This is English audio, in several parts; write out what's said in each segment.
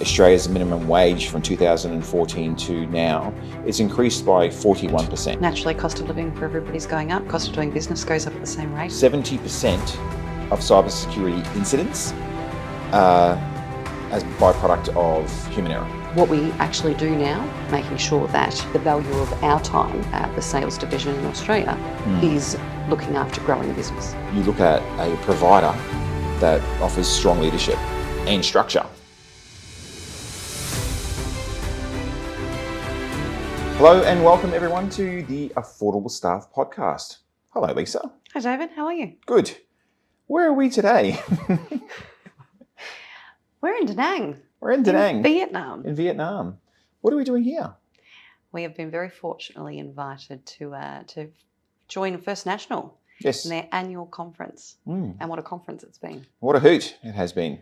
Australia's minimum wage from 2014 to now, it's increased by 41%. Naturally, cost of living for everybody's going up. Cost of doing business goes up at the same rate. 70% of cybersecurity incidents are as a byproduct of human error. What we actually do now, making sure that the value of our time at the sales division in Australia is looking after growing the business. You look at a provider that offers strong leadership and structure. Hello and welcome everyone to the Affordable Staff Podcast. Hello Lisa. Hi David, how are you? Good. Where are we today? We're in Da Nang. We're in Da Nang. In Vietnam. In Vietnam. What are we doing here? We have been very fortunately invited to join First National Yes. in their annual conference. And what a conference it's been. What a hoot it has been.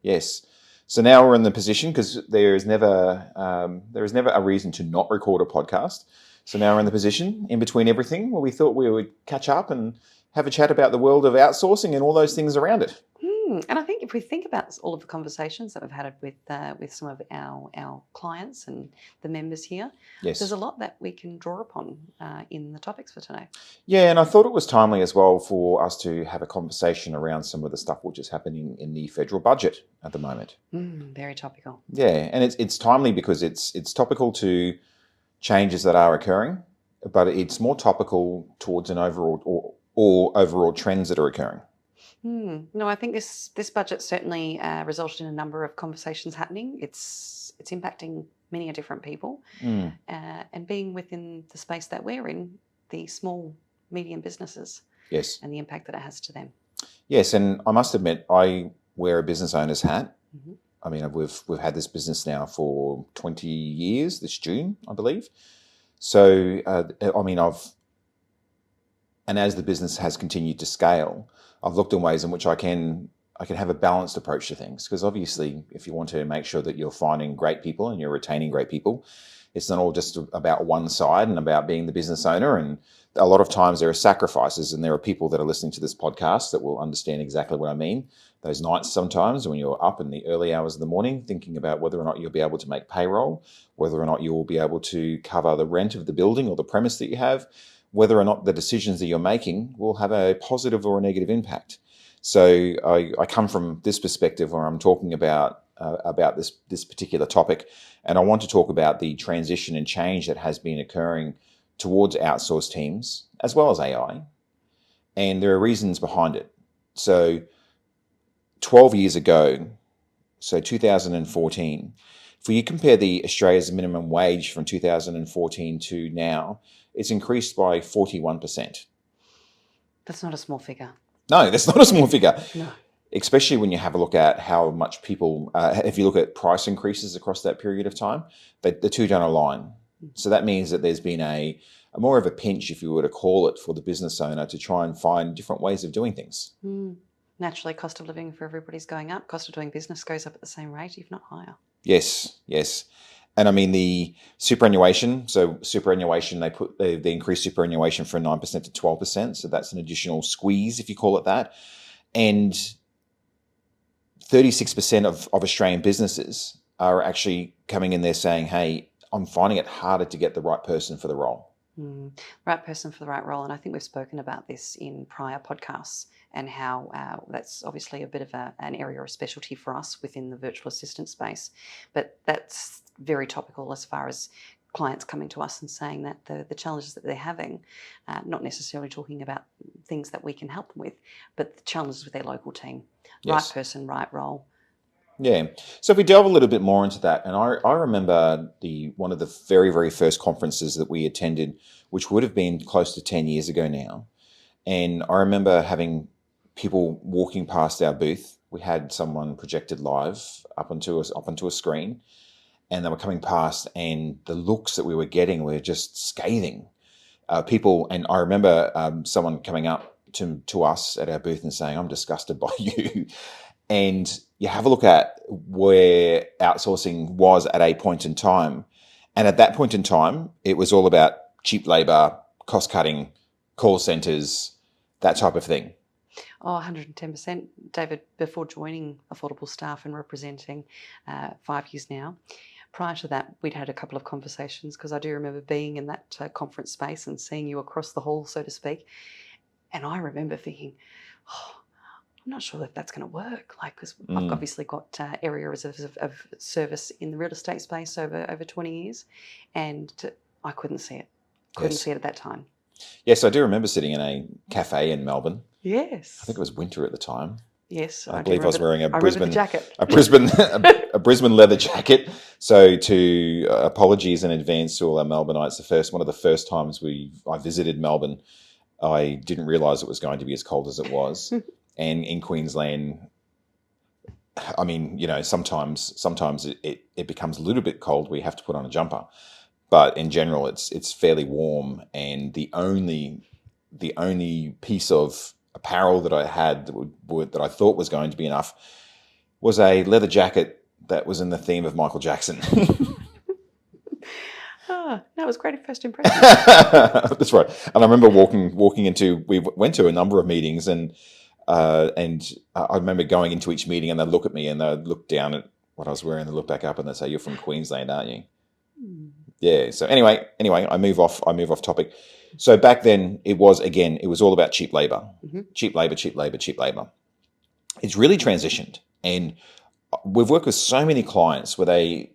Yes. So now we're in the position, because there is never a reason to not record a podcast. So now we're in the position in between everything where we thought we would catch up and have a chat about the world of outsourcing and all those things around it. And I think if we think about all of the conversations that we've had with some of our clients and the members here, Yes. there's a lot that we can draw upon in the topics for today. Yeah, and I thought it was timely as well for us to have a conversation around some of the stuff which is happening in the federal budget at the moment. Very topical. Yeah, and it's timely because it's topical to changes that are occurring, but it's more topical towards an overall or overall trends that are occurring. No, I think this budget certainly resulted in a number of conversations happening. It's impacting many different people, and being within the space that we're in, the small, medium businesses, Yes, and the impact that it has to them. yes, and I must admit, I wear a business owner's hat. I mean, we've had this business now for 20 years. This June, I believe. So, and as the business has continued to scale, I've looked in ways in which I can have a balanced approach to things. Because obviously, if you want to make sure that you're finding great people and you're retaining great people, it's not all just about one side and about being the business owner. And a lot of times there are sacrifices, and there are people that are listening to this podcast that will understand exactly what I mean. Those nights sometimes when you're up in the early hours of the morning thinking about whether or not you'll be able to make payroll, whether or not you will be able to cover the rent of the building or the premise that you have, whether or not the decisions that you're making will have a positive or a negative impact. So I come from this perspective where I'm talking about this particular topic, and I want to talk about the transition and change that has been occurring towards outsourced teams as well as AI, and there are reasons behind it. So 12 years ago, so 2014, if you compare the Australia's minimum wage from 2014 to now, it's increased by 41%. That's not a small figure. No, that's not a small figure. No. Especially when you have a look at how much people, if you look at price increases across that period of time, the two don't align. So that means that there's been a more of a pinch, if you were to call it, for the business owner to try and find different ways of doing things. Naturally, cost of living for everybody's going up. Cost of doing business goes up at the same rate, if not higher. Yes. And I mean the superannuation. So superannuation, they increased superannuation from 9% to 12%. So that's an additional squeeze, if you call it that. And 36% of Australian businesses are actually coming in there saying, hey, I'm finding it harder to get the right person for the role. Right person for the right role. And I think we've spoken about this in prior podcasts, and how that's obviously a bit of an area of specialty for us within the virtual assistant space. But that's very topical as far as clients coming to us and saying that the challenges that they're having, not necessarily talking about things that we can help them with, but the challenges with their local team. Yes. Right person, right role. Yeah. So if we delve a little bit more into that, and I remember one of the very, very first conferences that we attended, which would have been close to 10 years ago now. And I remember having people walking past our booth. We had someone projected live up onto a screen, and they were coming past, and the looks that we were getting were just scathing. People, and I remember someone coming up to us at our booth and saying, "I'm disgusted by you." And you have a look at where outsourcing was at a point in time. And at that point in time, it was all about cheap labour, cost cutting, call centres, that type of thing. Oh, 110%. David, before joining Affordable Staff and representing 5 years now, prior to that, we'd had a couple of conversations because I do remember being in that conference space and seeing you across the hall, so to speak. And I remember thinking, oh, I'm not sure that that's going to work. Like, because I've obviously got areas of service in the real estate space over 20 years, and I couldn't see it. Couldn't see it at that time. Yes, I do remember sitting in a cafe in Melbourne. Yes. I think it was winter at the time. Yes, I believe I was wearing a Brisbane jacket. a Brisbane leather jacket. So, to apologies in advance to all our Melbourneites. One of the first times I visited Melbourne, I didn't realise it was going to be as cold as it was. And in Queensland, I mean, sometimes it becomes a little bit cold where you have to put on a jumper. But in general, it's fairly warm, and the only piece of apparel that I had that I thought was going to be enough was a leather jacket that was in the theme of Michael Jackson. That was great first impression. That's right. And I remember we went to a number of meetings, and I remember going into each meeting, and they'd look at me and they'd look down at what I was wearing, and they'd look back up and they'd say, "You're from Queensland, aren't you?" Yeah. So anyway, I move off topic. So back then it was all about cheap labor, cheap labor. It's really transitioned, and we've worked with so many clients where they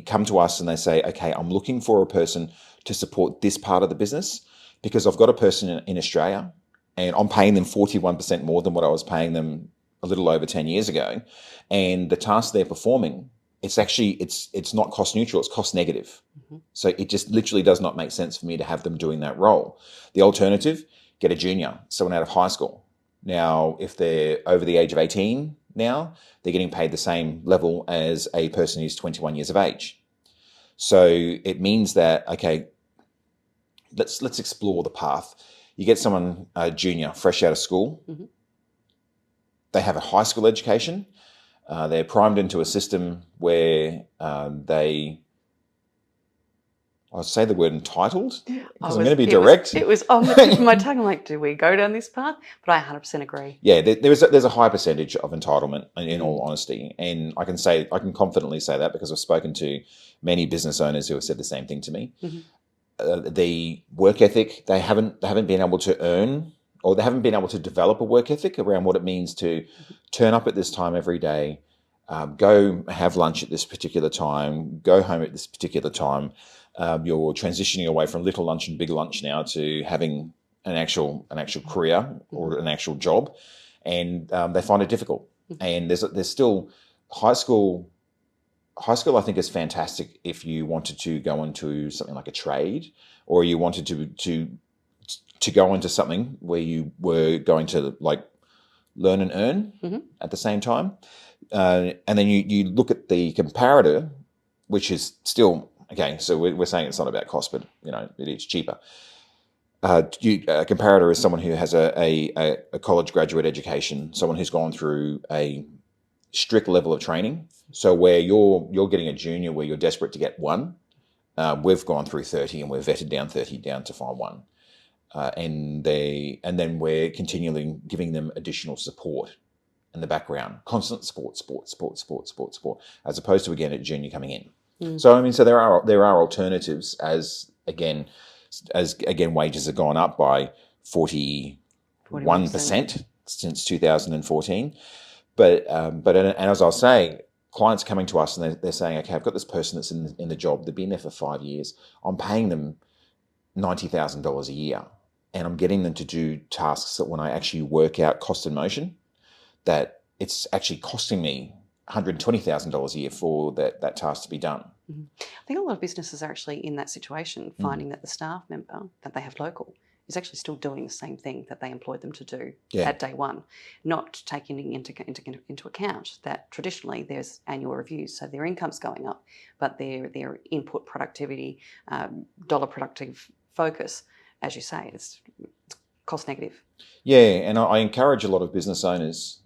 come to us and they say, "Okay, I'm looking for a person to support this part of the business because I've got a person in Australia and I'm paying them 41% more than what I was paying them a little over 10 years ago, and the tasks they're performing." It's not cost neutral, it's cost negative. So it just literally does not make sense for me to have them doing that role. The alternative, get a junior, someone out of high school. Now, if they're over the age of 18 now, they're getting paid the same level as a person who's 21 years of age. So it means that, okay, let's explore the path. You get someone, a junior, fresh out of school. They have a high school education. They're primed into a system where I'll say the word entitled because I'm going to be direct. It was on the tip of my tongue. I'm like, do we go down this path? But I 100% agree. Yeah, there's a high percentage of entitlement, in all honesty, and I can confidently say that because I've spoken to many business owners who have said the same thing to me. The work ethic, they haven't been able to earn, or they haven't been able to develop a work ethic around what it means to turn up at this time every day, go have lunch at this particular time, go home at this particular time. You're transitioning away from little lunch and big lunch now to having an actual career or an actual job, and they find it difficult. And there's still high school. High school, I think, is fantastic if you wanted to go into something like a trade, or you wanted to go into something where you were going to like learn and earn at the same time. And then you look at the comparator, which is still, okay, so we're saying it's not about cost, but it is cheaper. A comparator is someone who has a college graduate education, someone who's gone through a strict level of training. So where you're getting a junior where you're desperate to get one, we've gone through 30 and we've vetted down 30 down to find one. And then we're continually giving them additional support in the background, constant support, as opposed to, again, a junior coming in. So there are alternatives as again wages have gone up by 41% since 2014. But as I was saying, clients coming to us and they're saying, okay, I've got this person that's in the job, they've been there for 5 years, I'm paying them $90,000 a year, and I'm getting them to do tasks that when I actually work out cost and motion, that it's actually costing me $120,000 a year for that task to be done. I think a lot of businesses are actually in that situation, finding that the staff member that they have local is actually still doing the same thing that they employed them to do at day one, not taking into account that traditionally there's annual reviews, so their income's going up, but their input productivity, dollar productive focus, as you say, it's cost negative. Yeah, and I encourage a lot of business owners,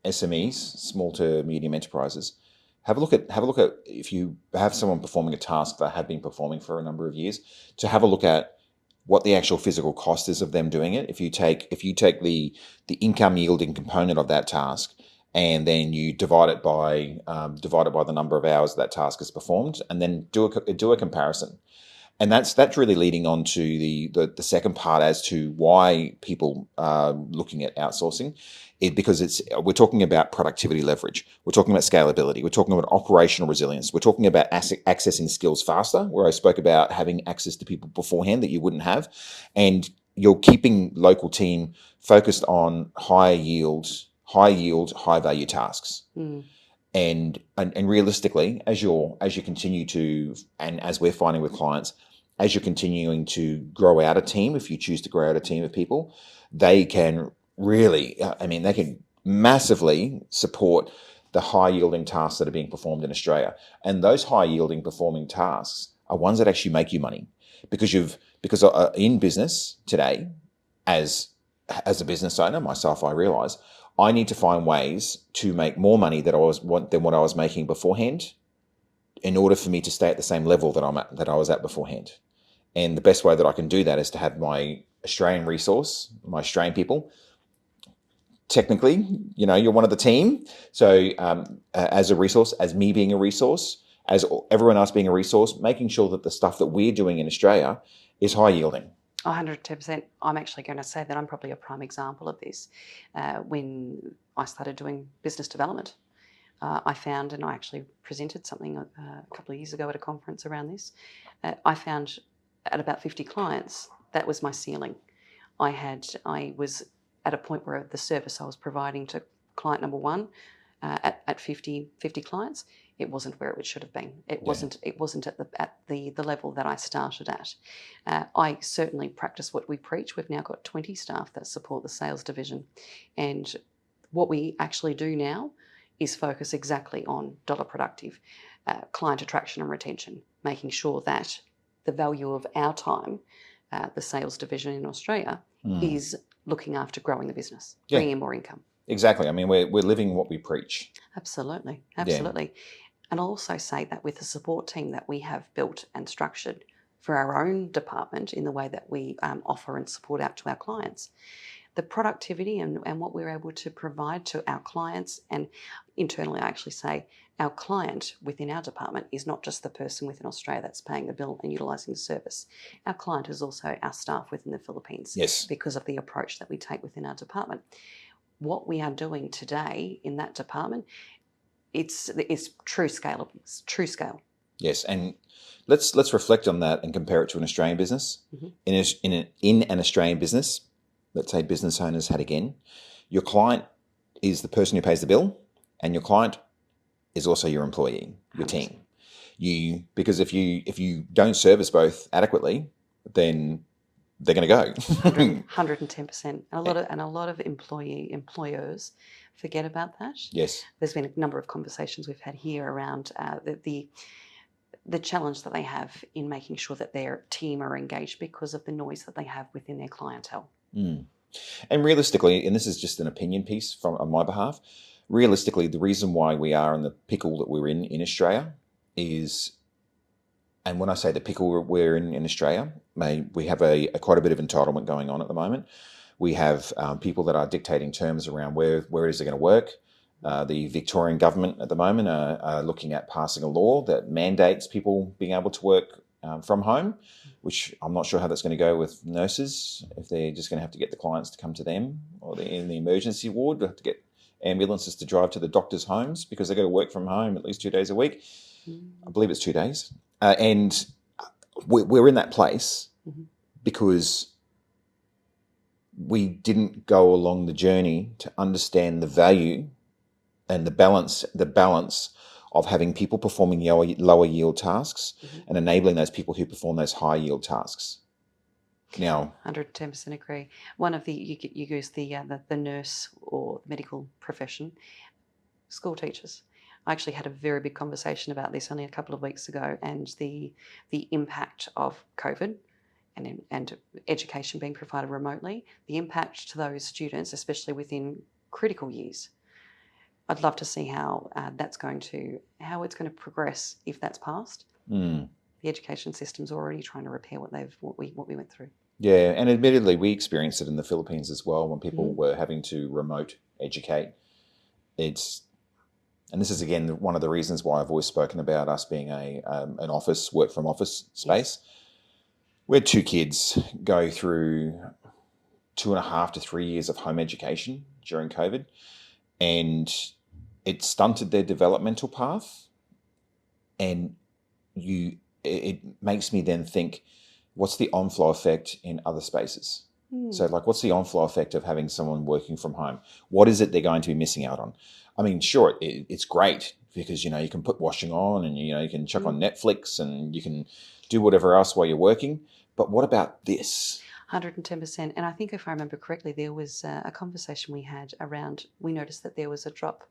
SMEs, small to medium enterprises, have a look at if you have someone performing a task that have been performing for a number of years, to have a look at what the actual physical cost is of them doing it. If you take the income yielding component of that task, and then you divide it by the number of hours that task is performed, and then do a comparison. And that's really leading on to the second part as to why people are looking at outsourcing. Because we're talking about productivity leverage, we're talking about scalability, we're talking about operational resilience, we're talking about accessing skills faster, where I spoke about having access to people beforehand that you wouldn't have, and you're keeping local team focused on high yield, high value tasks. And realistically, as you continue to, and as we're finding with clients, as you're continuing to grow out a team, if you choose to grow out a team of people, they can really, they can massively support the high yielding tasks that are being performed in Australia. And those high yielding performing tasks are ones that actually make you money, because in business today, as a business owner myself, I realize I need to find ways to make more money than what I was making beforehand, in order for me to stay at the same level that I was at beforehand. And the best way that I can do that is to have my Australian resource, my Australian people. Technically, you're one of the team. So as a resource, as me being a resource, as everyone else being a resource, making sure that the stuff that we're doing in Australia is high yielding. 110%. I'm actually going to say that I'm probably a prime example of this. When I started doing business development, I found, and I actually presented something a couple of years ago at a conference around this, I found at about 50 clients, that was my ceiling. I was at a point where the service I was providing to client number one at 50 clients, it wasn't where it should have been. It wasn't at the level that I started at. I certainly practice what we preach. We've now got 20 staff that support the sales division. And what we actually do now is focus exactly on dollar productive, client attraction and retention, making sure that the value of our time, the sales division in Australia, is looking after growing the business, bringing in more income. Exactly. We're living what we preach. Absolutely. Yeah. And I'll also say that with the support team that we have built and structured for our own department in the way that we offer and support out to our clients, the productivity and what we're able to provide to our clients, and internally I actually say our client within our department is not just the person within Australia that's paying the bill and utilising the service. Our client is also our staff within the Philippines. Yes. Because of the approach that we take within our department. What we are doing today in that department, it's true scale. It's true scale. Yes, and let's reflect on that and compare it to an Australian business. Mm-hmm. In an Australian business, let's say business owners had again, your client is the person who pays the bill, and your client is also your employee, your 100%. Team. Because if you don't service both adequately, then they're going to go. 110%. And a lot of employers forget about that. Yes. There's been a number of conversations we've had here around the challenge that they have in making sure that their team are engaged because of the noise that they have within their clientele. Mm. And realistically, and this is just an opinion piece on my behalf, realistically, the reason why we are in the pickle that we're in Australia is, and when I say the pickle we're in Australia, we have quite a bit of entitlement going on at the moment. We have people that are dictating terms around where it is they're going to work. The Victorian government at the moment are looking at passing a law that mandates people being able to work from home, which I'm not sure how that's going to go with nurses, if they're just going to have to get the clients to come to them, or in the emergency ward, have to get ambulances to drive to the doctors' homes because they've got to work from home at least 2 days a week. I believe it's 2 days. And we're in that place because we didn't go along the journey to understand the value and the balance of having people performing lower yield tasks and enabling those people who perform those high yield tasks. Now, 110% agree. One of you use the nurse or medical profession, school teachers. I actually had a very big conversation about this only a couple of weeks ago, and the impact of COVID and education being provided remotely, the impact to those students, especially within critical years. I'd love to see how it's going to progress if that's passed. The education system's already trying to repair what we went through. Yeah, and admittedly, we experienced it in the Philippines as well when people Mm. were having to remote educate. It's and this is again one of the reasons why I've always spoken about us being an office work from office space. Yes. Where two kids go through 2.5 to 3 years of home education during COVID, and it stunted their developmental path. And it makes me then think, what's the on-flow effect in other spaces? So, like, what's the on-flow effect of having someone working from home? What is it they're going to be missing out on? I mean, sure, it's great because, you can put washing on and, you can chuck on Netflix and you can do whatever else while you're working. But what about this? 110%. And I think if I remember correctly, there was a conversation we had around, we noticed that there was a drop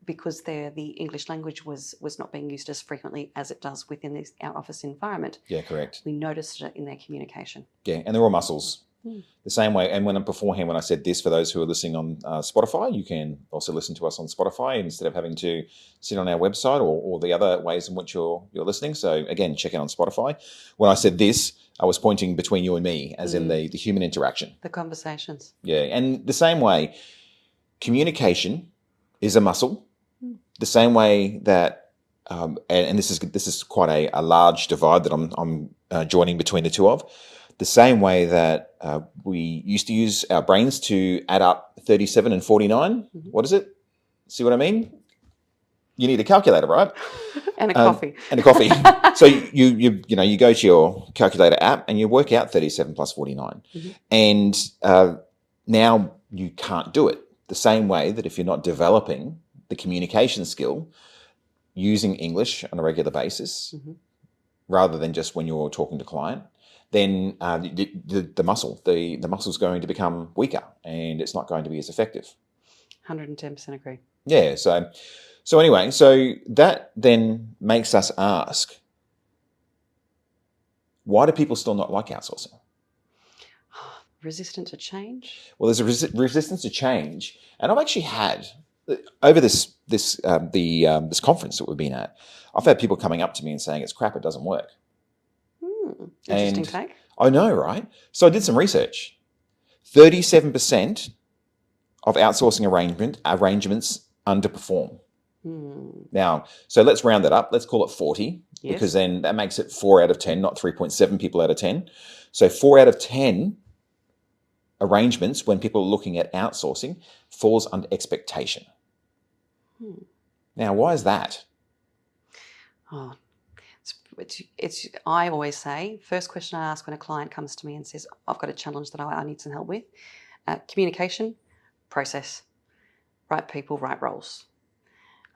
because the English language was not being used as frequently as it does within our office environment. Yeah, correct. We noticed it in their communication. Yeah, and they're all muscles. The same way, and when I said this, for those who are listening on Spotify, you can also listen to us on Spotify instead of having to sit on our website or the other ways in which you're listening. So again, check it on Spotify. When I said this, I was pointing between you and me, as in the human interaction. The conversations. Yeah, and the same way, communication is a muscle. The same way that, and this is quite a large divide that I'm joining between the two of. The same way that we used to use our brains to add up 37 and 49. What is it? See what I mean? You need a calculator, right? And a coffee. And a coffee. So you go to your calculator app and you work out 37 plus 49. And now you can't do it. The same way that if you're not developing the communication skill using English on a regular basis, rather than just when you're talking to client, then the muscle's going to become weaker and it's not going to be as effective. 110% agree. Yeah. So anyway, so that then makes us ask, why do people still not like outsourcing? Resistant to change? Well, there's a resistance to change, and I've actually had over this conference that we've been at, I've had people coming up to me and saying it's crap, it doesn't work. Interesting take. I know, right? So I did some research. 37% of outsourcing arrangements underperform. Now, so let's round that up. Let's call it 40, because then that makes it 4 out of 10, not 3.7 people out of 10. So 4 out of 10 arrangements, when people are looking at outsourcing, falls under expectation. Now, why is that? Oh, it's I always say, first question I ask when a client comes to me and says, I've got a challenge that I need some help with, communication, process, right people, right roles.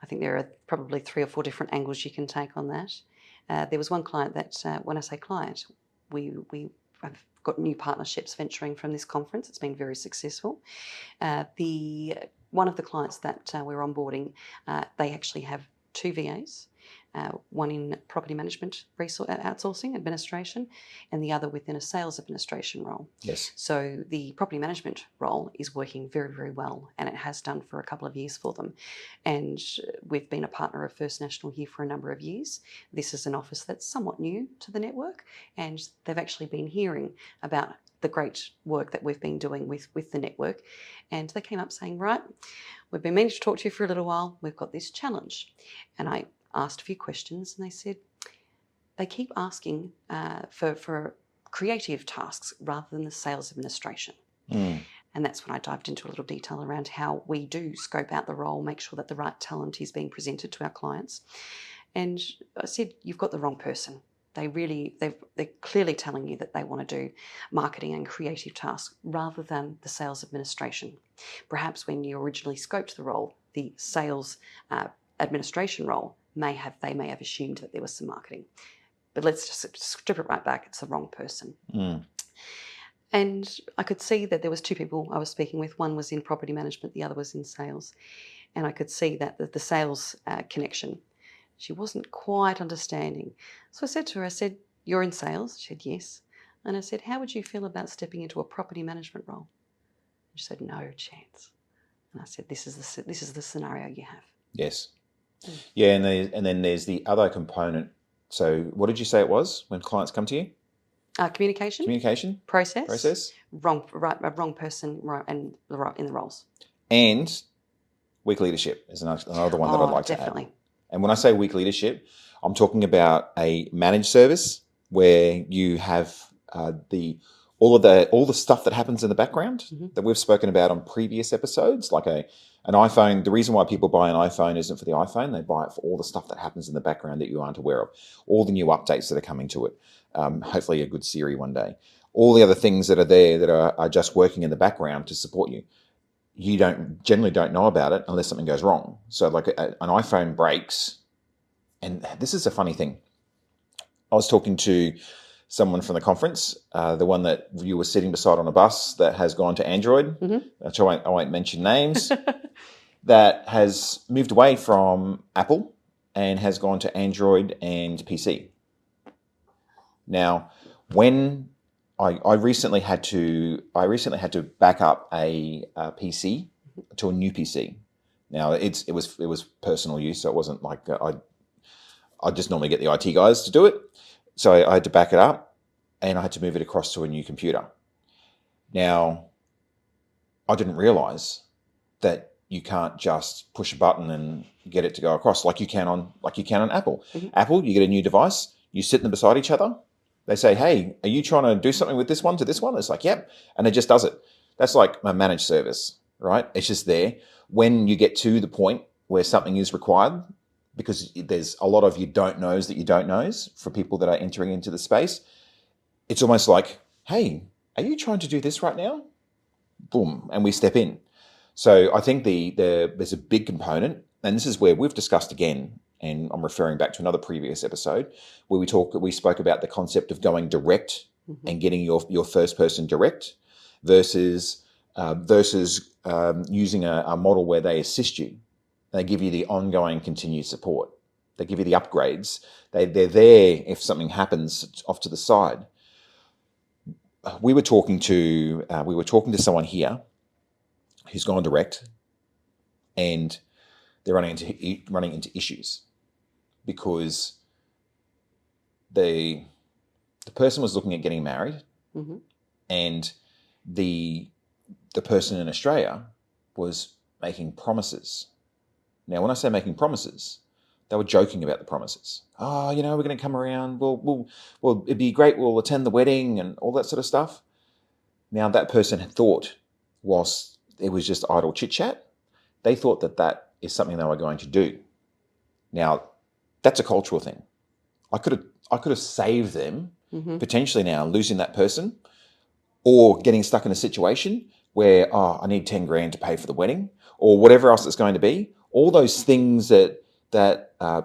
I think there are probably 3 or 4 different angles you can take on that. There was one client that, when I say client, we have got new partnerships venturing from this conference. It's been very successful. One of the clients that we're onboarding, they actually have 2 VAs. One in property management outsourcing administration, and the other within a sales administration role. Yes. So the property management role is working very, very well, and it has done for a couple of years for them. And we've been a partner of First National here for a number of years. This is an office that's somewhat new to the network, and they've actually been hearing about the great work that we've been doing with the network. And they came up saying, right, we've been meaning to talk to you for a little while. We've got this challenge. And I asked a few questions, and they said they keep asking for creative tasks rather than the sales administration. And that's when I dived into a little detail around how we do scope out the role, make sure that the right talent is being presented to our clients. And I said, you've got the wrong person. They're clearly telling you that they want to do marketing and creative tasks rather than the sales administration. Perhaps when you originally scoped the role, the sales administration role, they may have assumed that there was some marketing. But let's just strip it right back. It's the wrong person. And I could see that there was 2 people I was speaking with. One was in property management, the other was in sales. And I could see that the sales connection, she wasn't quite understanding. So I said to her, you're in sales? She said, yes. And I said, how would you feel about stepping into a property management role? And she said, no chance. And I said, this is the scenario you have. Yes. Yeah, and then there's the other component. So what did you say it was when clients come to you? Communication. Process. Wrong person and in the roles. And weak leadership is another one that I'd like definitely. to add. And when I say weak leadership, I'm talking about a managed service where you have all the stuff that happens in the background that we've spoken about on previous episodes, like an iPhone. The reason why people buy an iPhone isn't for the iPhone; they buy it for all the stuff that happens in the background that you aren't aware of, all the new updates that are coming to it. Hopefully, a good Siri one day. All the other things that are there that are just working in the background to support you. You generally don't know about it unless something goes wrong. So, like an iPhone breaks, and this is a funny thing. I was talking to someone from the conference, the one that you were sitting beside on a bus that has gone to Android, which I won't mention names, that has moved away from Apple and has gone to Android and PC. Now, when I recently had to back up a PC to a new PC. Now, it was personal use, so it wasn't like I just normally get the IT guys to do it. So I had to back it up and I had to move it across to a new computer. Now, I didn't realize that you can't just push a button and get it to go across like you can on Apple. Apple, you get a new device, you sit them beside each other. They say, hey, are you trying to do something with this one to this one? It's like, yep. And it just does it. That's like a managed service, right? It's just there. When you get to the point where something is required, because there's a lot of you don't knows that you don't knows for people that are entering into the space, it's almost like, hey, are you trying to do this right now? Boom, and we step in. So I think there's a big component, and this is where we've discussed again, and I'm referring back to another previous episode where we spoke about the concept of going direct and getting your first person direct versus using a model where they assist you. They give you the ongoing continued support. They give you the upgrades. They're there if something happens off to the side. We were talking to someone here who's gone direct, and they're running into issues because the person was looking at getting married, and the person in Australia was making promises. Now, when I say making promises, they were joking about the promises. Oh, we're going to come around. Well, it'd be great. We'll attend the wedding and all that sort of stuff. Now, that person had thought, whilst it was just idle chit chat, they thought that is something they were going to do. Now, that's a cultural thing. I could have saved them potentially now losing that person, or getting stuck in a situation where I need 10 grand to pay for the wedding, or whatever else it's going to be. All those things that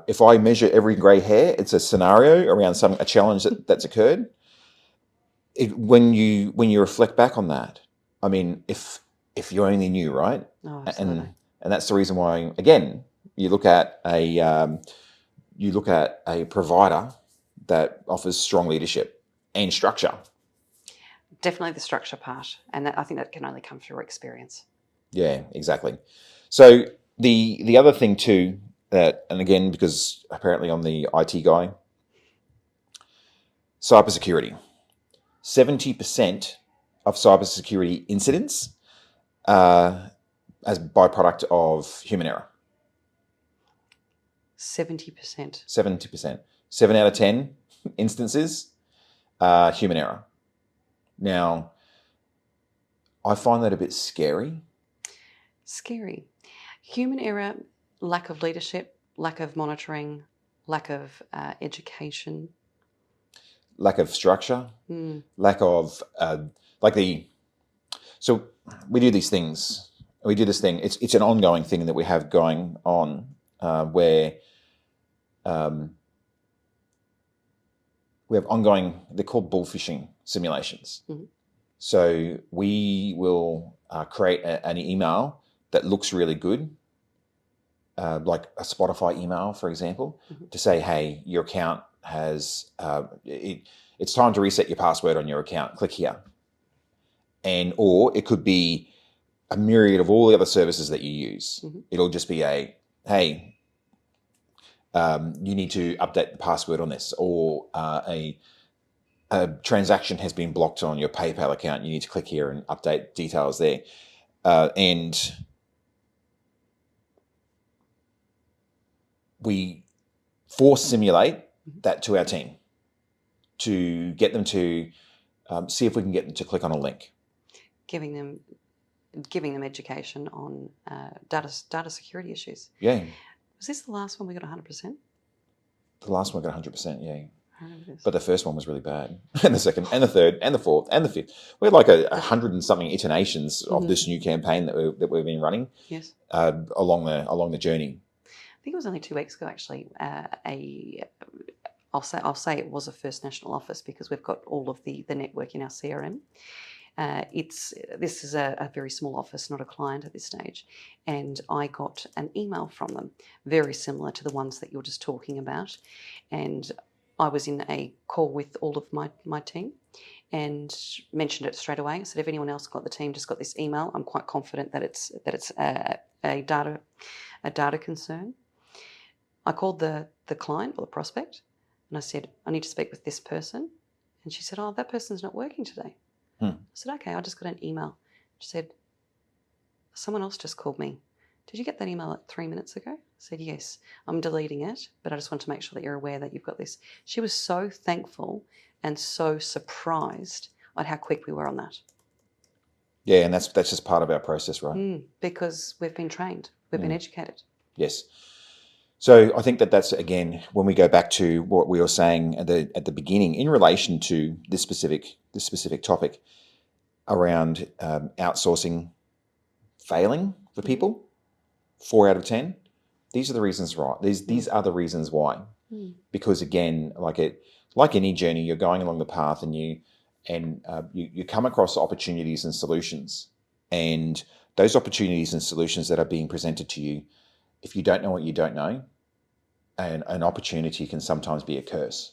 if I measure every grey hair, it's a scenario around a challenge that's occurred. When you reflect back on that, I mean, if you only knew, right? Oh, and that's the reason why, again, you look at a provider that offers strong leadership and structure. Definitely the structure part, and I think that can only come through experience. Yeah, exactly. So the other thing too, and again, because apparently I'm the IT guy, cybersecurity. 70% of cybersecurity incidents are as byproduct of human error. 70%. 70%. 7 out of 10 instances are human error. Now, I find that a bit scary. Scary. Human error, lack of leadership, lack of monitoring, lack of education. Lack of structure, lack of so we do these things. We do this thing. It's an ongoing thing that we have going on where we have ongoing. They're called bullfishing simulations. So we will create an email that looks really good, like a Spotify email, for example, to say, hey, your account has it's time to reset your password on your account. Click here. Or it could be a myriad of all the other services that you use. It'll just be hey, you need to update the password on this, or a transaction has been blocked on your PayPal account. You need to click here and update details there. And we force simulate that to our team to get them to see if we can get them to click on a link. Giving them education on data security issues. Yeah. Was this the last one we got 100%? The last one got 100%, yeah. I remember this. But the first one was really bad. And the second, and the third, and the fourth, and the fifth. We had like 100 and something iterations of this new campaign that we've been running. Yes. Along the journey. I think it was only 2 weeks ago, actually. I'll say it was a First National office because we've got all of the network in our CRM. This is a very small office, not a client at this stage, and I got an email from them, very similar to the ones that you're just talking about, and I was in a call with all of my team and mentioned it straight away. I said, if anyone else got the team just got this email, I'm quite confident that it's a data concern. I called the client or the prospect and I said, I need to speak with this person. And she said, oh, that person's not working today. I said, okay, I just got an email. She said, someone else just called me. Did you get that email 3 minutes ago? I said, yes, I'm deleting it, but I just want to make sure that you're aware that you've got this. She was so thankful and so surprised at how quick we were on that. Yeah, and that's just part of our process, right? Because we've been trained, we've been educated. Yes. So I think that's, again, when we go back to what we were saying at the beginning in relation to this specific topic around outsourcing failing for people, 4 out of 10. These are the reasons, right? These are the reasons why. Because again, like any journey, you're going along the path and you come across opportunities and solutions, and those opportunities and solutions that are being presented to you, if you don't know what you don't know, an opportunity can sometimes be a curse.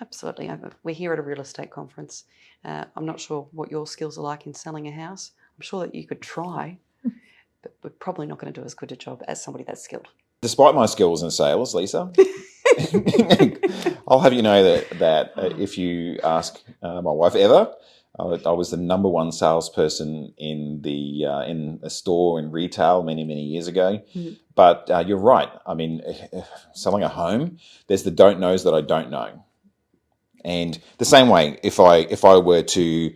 Absolutely. We're here at a real estate conference. I'm not sure what your skills are like in selling a house. I'm sure that you could try, but we're probably not going to do as good a job as somebody that's skilled. Despite my skills in sales, Lisa, I'll have you know that if you ask my wife ever, I was the number one salesperson in a store in retail many years ago. But you're right. I mean, selling a home, there's the don't knows that I don't know. And the same way, if I were to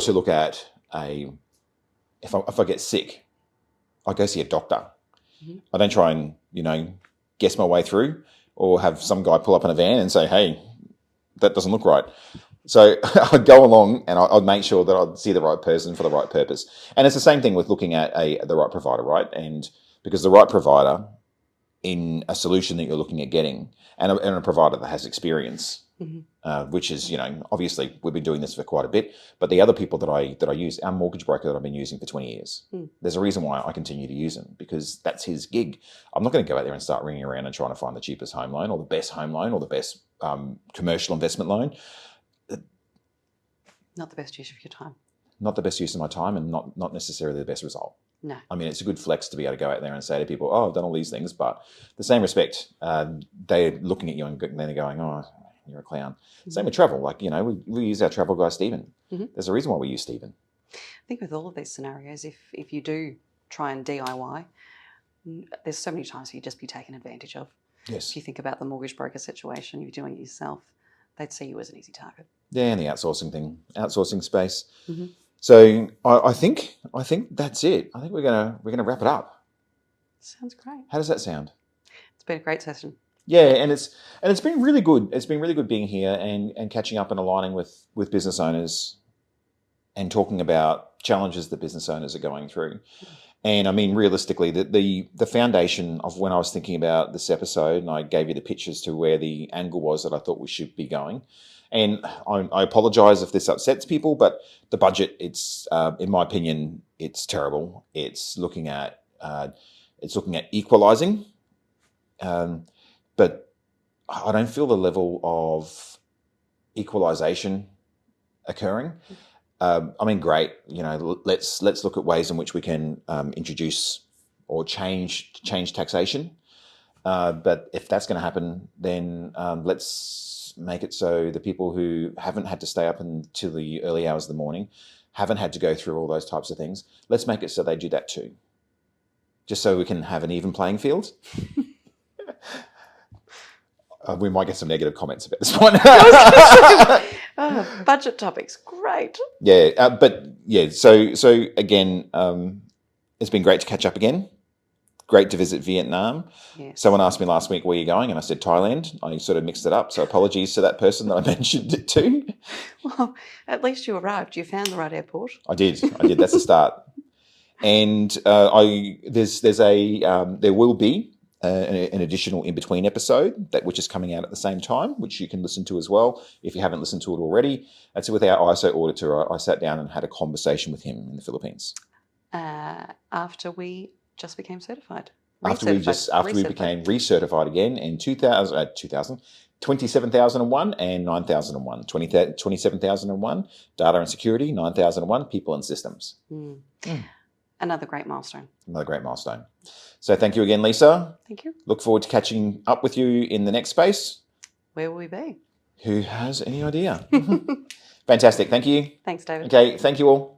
look at if I get sick, I go see a doctor. I don't try and guess my way through, or have some guy pull up in a van and say, hey, that doesn't look right. So I'd go along and I'd make sure that I'd see the right person for the right purpose. And it's the same thing with looking at the right provider, right? And because the right provider in a solution that you're looking at getting, and a provider that has experience, which is, obviously we've been doing this for quite a bit, but the other people that I use, our mortgage broker that I've been using for 20 years, there's a reason why I continue to use him, because that's his gig. I'm not going to go out there and start ringing around and trying to find the cheapest home loan or the best home loan or the best commercial investment loan. Not the best use of your time. Not the best use of my time, and not necessarily the best result. No. I mean, it's a good flex to be able to go out there and say to people, oh, I've done all these things, but the same respect, they're looking at you and then they're going, oh, you're a clown. Same with travel. We use our travel guy, Stephen. There's a reason why we use Stephen. I think with all of these scenarios, if you do try and DIY, there's so many times you just be taken advantage of. Yes. If you think about the mortgage broker situation, you're doing it yourself, they'd see you as an easy target. Yeah, and the outsourcing space. So I think that's it. I think we're gonna wrap it up. Sounds great. How does that sound? It's been a great session. Yeah, and it's been really good. It's been really good being here and catching up and aligning with business owners and talking about challenges that business owners are going through. And I mean, realistically, the foundation of when I was thinking about this episode, and I gave you the pictures to where the angle was that I thought we should be going. And I apologise if this upsets people, but the budget, it's in my opinion, it's terrible. It's looking at equalising, but I don't feel the level of equalisation occurring. I mean, great. Let's look at ways in which we can introduce or change taxation. But if that's going to happen, then let's make it so the people who haven't had to stay up until the early hours of the morning, haven't had to go through all those types of things, let's make it so they do that too. Just so we can have an even playing field. We might get some negative comments about this one. Budget topics, great. Yeah, but yeah, so again, it's been great to catch up again. Great to visit Vietnam. Yes. Someone asked me last week, where are you going? And I said Thailand. I sort of mixed it up. So apologies to that person that I mentioned it to. Well, at least you arrived. You found the right airport. I did. That's a start. And there will be an additional in-between episode which is coming out at the same time, which you can listen to as well if you haven't listened to it already. That's with our ISO auditor. I sat down and had a conversation with him in the Philippines. After we just became certified. After we became recertified again in 27,001 and 9,001. 27,001, data and security, 9,001, people and systems. Another great milestone. So thank you again, Lisa. Thank you. Look forward to catching up with you in the next space. Where will we be? Who has any idea? Fantastic. Thank you. Thanks, David. Okay, thank you all.